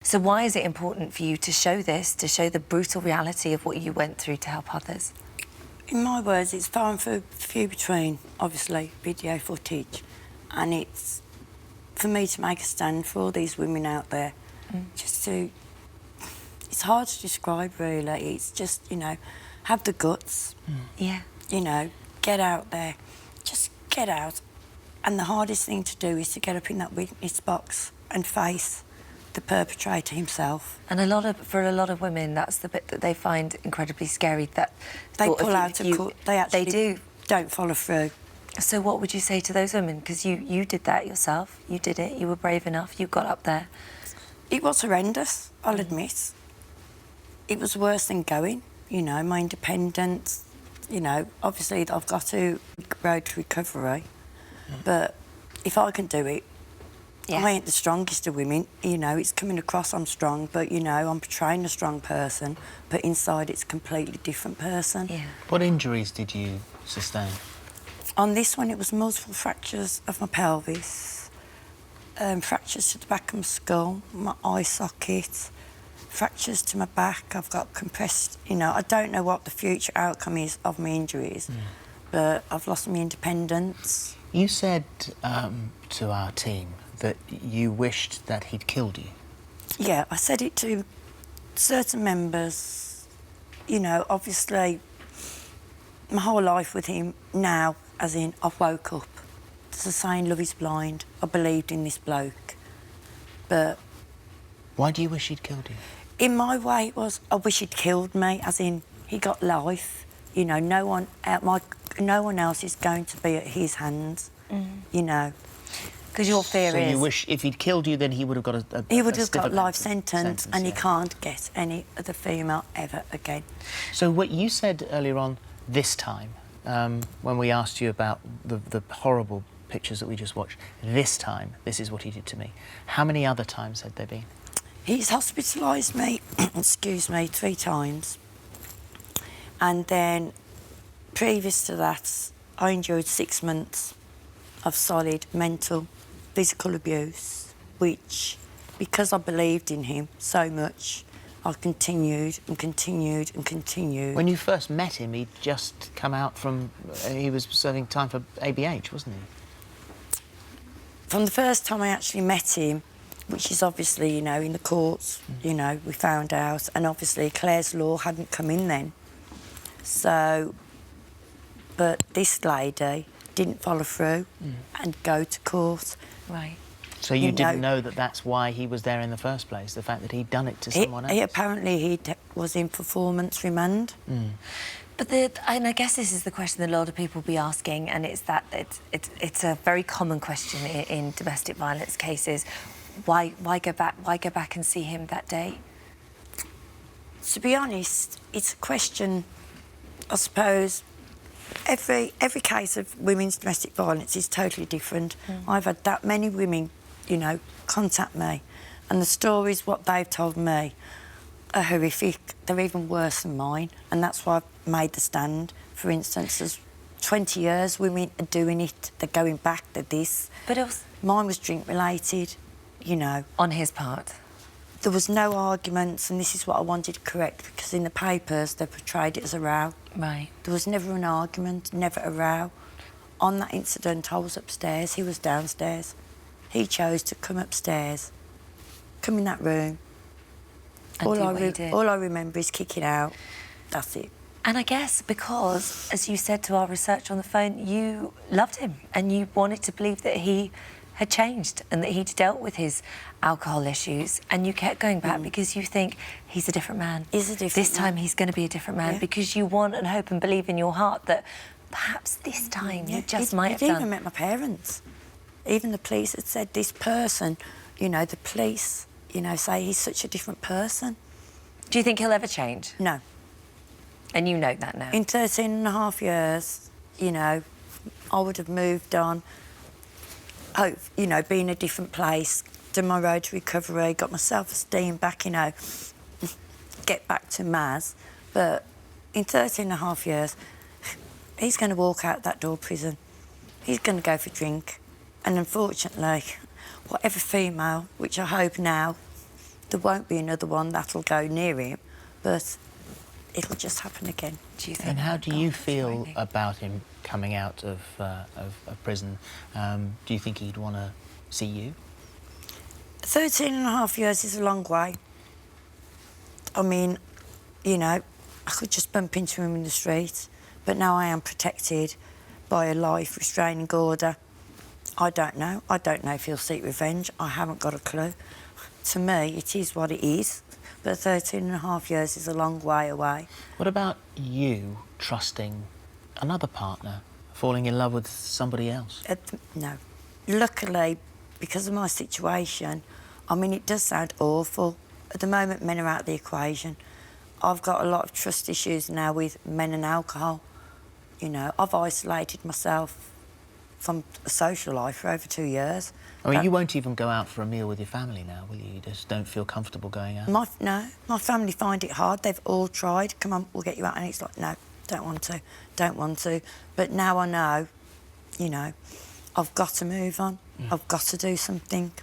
So why is it important for you to show this, to show the brutal reality of what you went through to help others? In my words, it's far and few between, obviously, video footage, and it's for me to make a stand for all these women out there, just to... It's hard to describe, really. It's just, you know, have the guts. Yeah. You know, get out there. Just get out. And the hardest thing to do is to get up in that witness box and face the perpetrator himself. And for a lot of women, that's the bit that they find incredibly scary. That they pull out of court. They actually don't follow through. So what would you say to those women? Because you did that yourself. You did it. You were brave enough. You got up there. It was horrendous, I'll admit. It was worse than going, you know, my independence. You know, obviously I've got to road to recovery, but if I can do it, I ain't the strongest of women. You know, it's coming across I'm strong, but, you know, I'm portraying a strong person, but inside it's a completely different person. Yeah. What injuries did you sustain? On this one, it was multiple fractures of my pelvis, fractures to the back of my skull, my eye socket, fractures to my back. I've got compressed, you know, I don't know what the future outcome is of my injuries, but I've lost my independence. You said to our team that you wished that he'd killed you. Yeah, I said it to certain members. You know, obviously, my whole life with him now, as in I've woke up. There's a saying, love is blind. I believed in this bloke, but... Why do you wish he'd killed you? In my way, it was, I wish he'd killed me, as in, he got life. You know, no one else is going to be at his hands, you know. Because your fear is... So you wish if he'd killed you, then he would have got a he would have got life sentence, and he can't get any other female ever again. So what you said earlier on this time, when we asked you about the horrible pictures that we just watched, this time, this is what he did to me. How many other times had there been? He's hospitalised me, excuse me, 3 times. And then, previous to that, I endured 6 months of solid mental, physical abuse, which, because I believed in him so much, I continued and continued and continued. When you first met him, he'd just come out from... he was serving time for ABH, wasn't he? From the first time I actually met him, which is obviously, you know, in the courts, you know, we found out, and obviously Clare's Law hadn't come in then. So, but this lady didn't follow through and go to court. Right. So you didn't know that that's why he was there in the first place, the fact that he'd done it to someone else? Apparently he was in performance remand. But and I guess this is the question that a lot of people will be asking, and it's that it's a very common question in domestic violence cases. Why go back? Why go back and see him that day? To be honest, it's a question. I suppose every case of women's domestic violence is totally different. I've had that many women, you know, contact me, and the stories what they've told me are horrific. They're even worse than mine, and that's why I've made the stand. For instance, there's 20 years women are doing it. They're going back. They're this. But it was... Mine was drink related. You know. On his part? There was no arguments, and this is what I wanted to correct, because in the papers they portrayed it as a row. Right. There was never an argument, never a row. On that incident, I was upstairs, he was downstairs. He chose to come upstairs, come in that room. And do what he did. All I remember is kicking out. That's it. And I guess because, as you said to our research on the phone, you loved him and you wanted to believe that he had changed and that he'd dealt with his alcohol issues, and you kept going back because you think he's a different man. He's a different This time he's going to be a different man because you want and hope and believe in your heart that perhaps this time you just might have done. He'd even met my parents. Even the police had said, this person, you know, the police, you know, say he's such a different person. Do you think he'll ever change? No. And you know that now? In 13 and a half years, you know, I would have moved on, you know, be in a different place, done my road to recovery, got my self-esteem back, you know, get back to Maz. But in 13 and a half years, he's going to walk out that door prison. He's going to go for drink. And unfortunately, whatever female, which I hope now there won't be another one that'll go near him, but it'll just happen again. Do you think? And how do you God, feel frightening. about him coming out of prison? Do you think he'd want to see you? 13 and a half years is a long way. I mean, you know, I could just bump into him in the street, but now I am protected by a life restraining order. I don't know. I don't know if he'll seek revenge. I haven't got a clue. To me, it is what it is, but 13 and a half years is a long way away. What about you trusting another partner, falling in love with somebody else? No. Luckily, because of my situation, I mean, it does sound awful. At the moment, men are out of the equation. I've got a lot of trust issues now with men and alcohol. You know, I've isolated myself from a social life for over 2 years. I mean, you won't even go out for a meal with your family now, will you? You just don't feel comfortable going out? No, my family find it hard. They've all tried. Come on, we'll get you out. And it's like, no, don't want to. But now I know, you know, I've got to move on. I've got to do something.